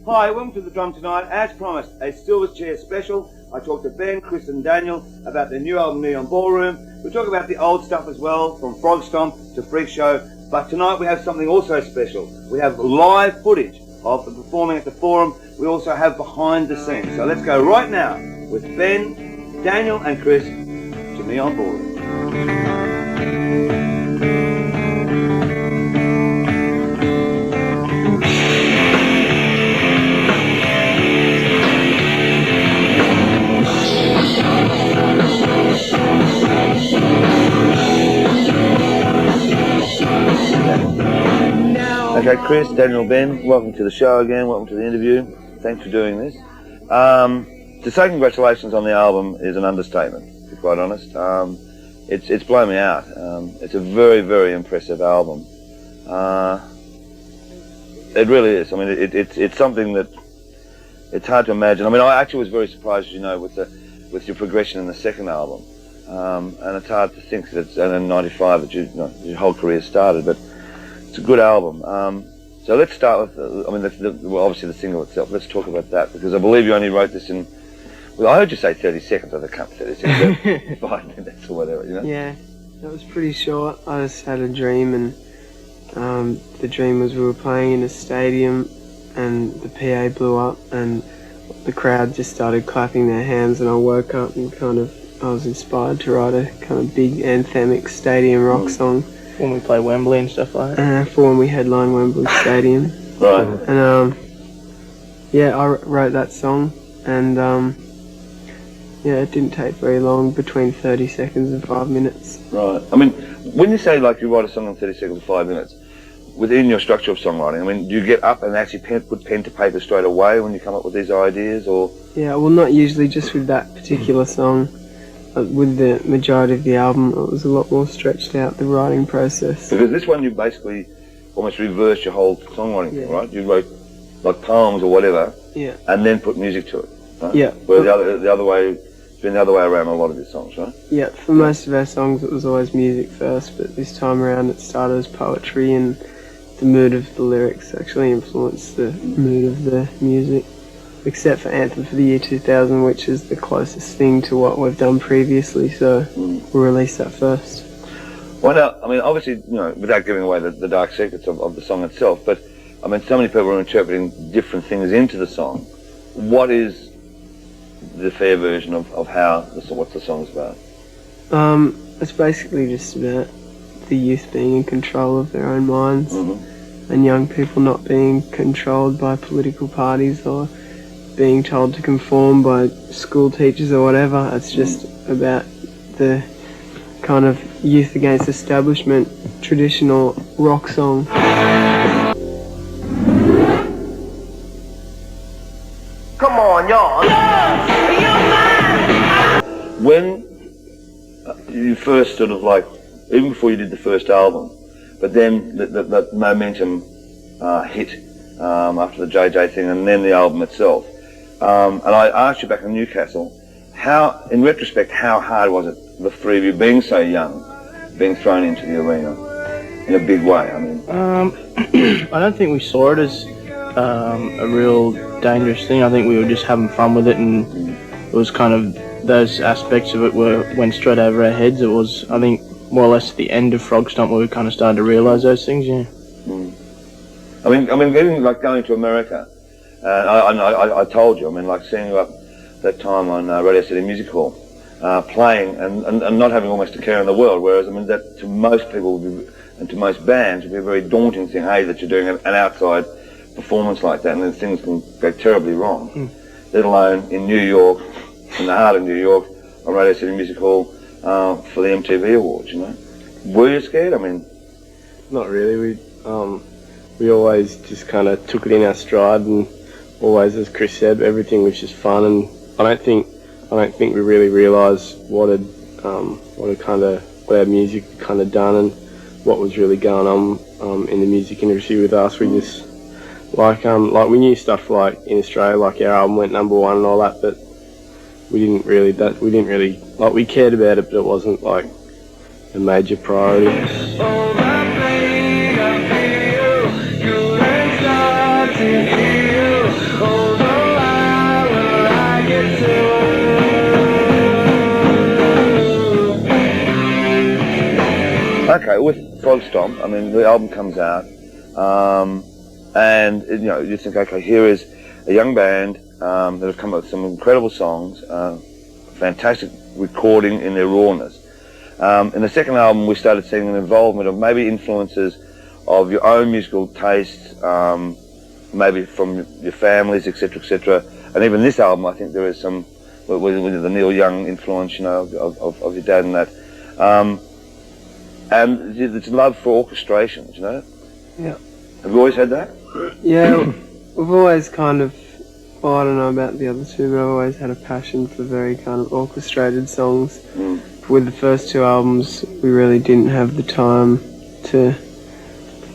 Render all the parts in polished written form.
Hi, welcome to the Drum Tonight. As promised, a Silverchair special. I talked to Ben, Chris and Daniel about their new album, Neon Ballroom. We talk about the old stuff as well, from Frog Stomp to Freak Show. But tonight we have something also special. We have live footage of them performing at the Forum. We also have behind the scenes. So let's go right now with Ben, Daniel and Chris to Neon Ballroom. Okay, Chris, Daniel, Ben, welcome to the show again, welcome to the interview. Thanks for doing this. To say congratulations on the album is an understatement, to be quite honest. It's blown me out. It's a very, very impressive album. It really is. I mean, it's something that it's hard to imagine. I mean, I actually was very surprised, you know, with your progression in the second album. And it's hard to think that it's in '95 that your whole career started, but it's a good album. So let's start with, well, obviously the single itself. Let's talk about that, because I believe you only wrote this in, well, I heard you say 30 seconds, I can't say 30 seconds, 5 minutes or whatever, you know? Yeah, that was pretty short. I just had a dream, and the dream was we were playing in a stadium and the PA blew up and the crowd just started clapping their hands, and I woke up and I was inspired to write a kind of big anthemic stadium rock song. When we play Wembley and stuff like that? For when we headline Wembley Stadium. Right. And yeah, I wrote that song, and yeah, it didn't take very long, between 30 seconds and 5 minutes. Right. I mean, when you say like you write a song in 30 seconds or 5 minutes, within your structure of songwriting, I mean, do you get up and actually put pen to paper straight away when you come up with these ideas, or? Yeah, well, not usually, just with that particular song. With the majority of the album, it was a lot more stretched out, the writing process. Because this one you basically almost reversed your whole songwriting thing, right? You wrote like poems or whatever, and then put music to it, right? Yeah. Whereas the other way, it's been the other way around a lot of your songs, right? Yeah, for most of our songs it was always music first, but this time around it started as poetry, and the mood of the lyrics actually influenced the mood of the music. Except for Anthem for the Year 2000, which is the closest thing to what we've done previously, so we'll release that first. Well, now, I mean, obviously, you know, without giving away the dark secrets of the song itself, but, I mean, so many people are interpreting different things into the song. What is the fair version of what the song's about? It's basically just about the youth being in control of their own minds, and young people not being controlled by political parties or being told to conform by school teachers or whatever. It's just about the kind of youth against establishment, traditional rock song. Come on, y'all! When you first sort of like, even before you did the first album, but then that momentum hit after the JJ thing, and then the album itself. And I asked you back in Newcastle, in retrospect, how hard was it, the three of you being so young, being thrown into the arena in a big way? I mean, I don't think we saw it as a real dangerous thing. I think we were just having fun with it, and it was kind of, those aspects of it went straight over our heads. It was, I think, more or less at the end of Frog Stomp where we kind of started to realise those things, yeah. I mean, even like going to America, I told you, I mean, like seeing you up that time on Radio City Music Hall, playing and not having almost a care in the world, whereas, I mean, that to most people would be, and to most bands would be a very daunting thing, hey, that you're doing an outside performance like that, and then things can go terribly wrong, let alone in New York, in the heart of New York, on Radio City Music Hall, for the MTV Awards, you know. Were you scared? I mean... Not really. We always just kind of took it in our stride, and always, as Chris said, everything was just fun, and I don't think we really realised what our music kind of done and what was really going on in the music industry with us. We just like we knew stuff like in Australia, like our album went #1 and all that, but we didn't really like, we cared about it, but it wasn't like a major priority. okay, with Frog Stomp, I mean, the album comes out, and you know, you think, okay, here is a young band that have come up with some incredible songs, fantastic recording in their rawness. In the second album, we started seeing an involvement of maybe influences of your own musical tastes, maybe from your families, etc., etc. And even this album, I think there is some with the Neil Young influence, you know, of your dad and that. And it's love for orchestrations, you know. Yeah. Have you always had that? Yeah, we've always kind of, well, I don't know about the other two, but I've always had a passion for very kind of orchestrated songs. With the first two albums, we really didn't have the time to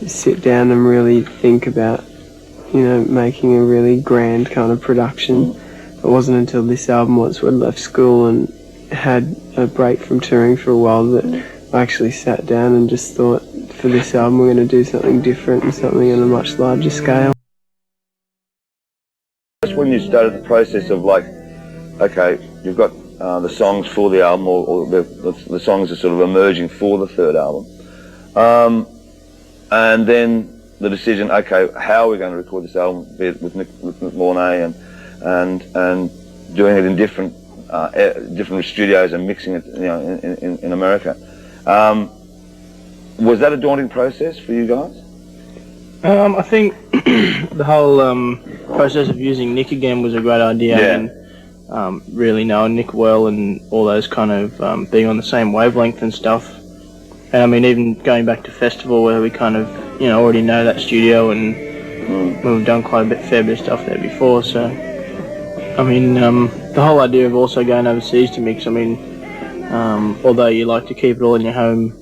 sit down and really think about, you know, making a really grand kind of production. It wasn't until this album, once we'd left school and had a break from touring for a while, that I actually sat down and just thought, for this album we're going to do something different and something on a much larger scale. That's when you started the process of like, okay, you've got the songs for the album, or the songs are sort of emerging for the third album. And then the decision, okay, how are we going to record this album, be it with Nick Launay and doing it in different studios and mixing it, you know, in America. Was that a daunting process for you guys? I think the whole process of using Nick again was a great idea. Yeah. And really knowing Nick well and all those kind of being on the same wavelength and stuff. And I mean, even going back to Festival, where we kind of, you know, already know that studio, and we've done quite a fair bit of stuff there before. So, I mean, the whole idea of also going overseas to mix, I mean, although you like to keep it all in your home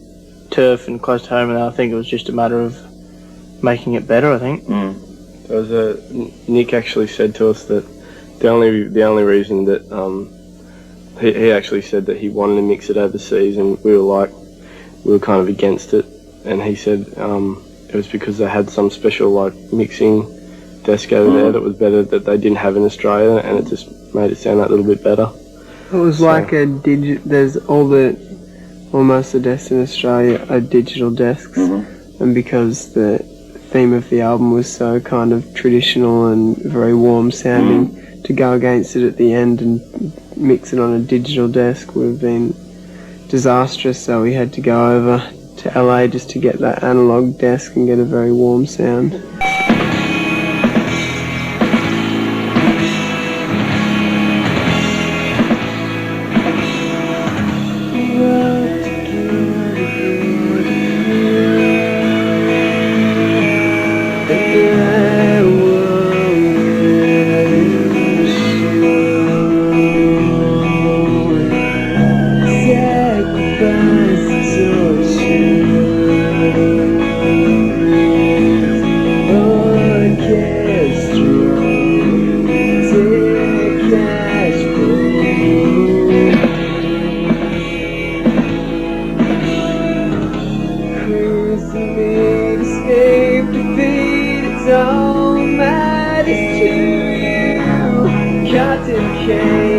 turf and close to home, and I think it was just a matter of making it better, I think. There was Nick actually said to us that the only reason that he actually said that he wanted to mix it overseas, and we were kind of against it, and he said it was because they had some special like mixing desk over there that was better, that they didn't have in Australia, and it just made it sound that little bit better. It was like a there's most of the desks in Australia are digital desks, and because the theme of the album was so kind of traditional and very warm sounding, to go against it at the end and mix it on a digital desk would have been disastrous, so we had to go over to LA just to get that analog desk and get a very warm sound. Cotton candy.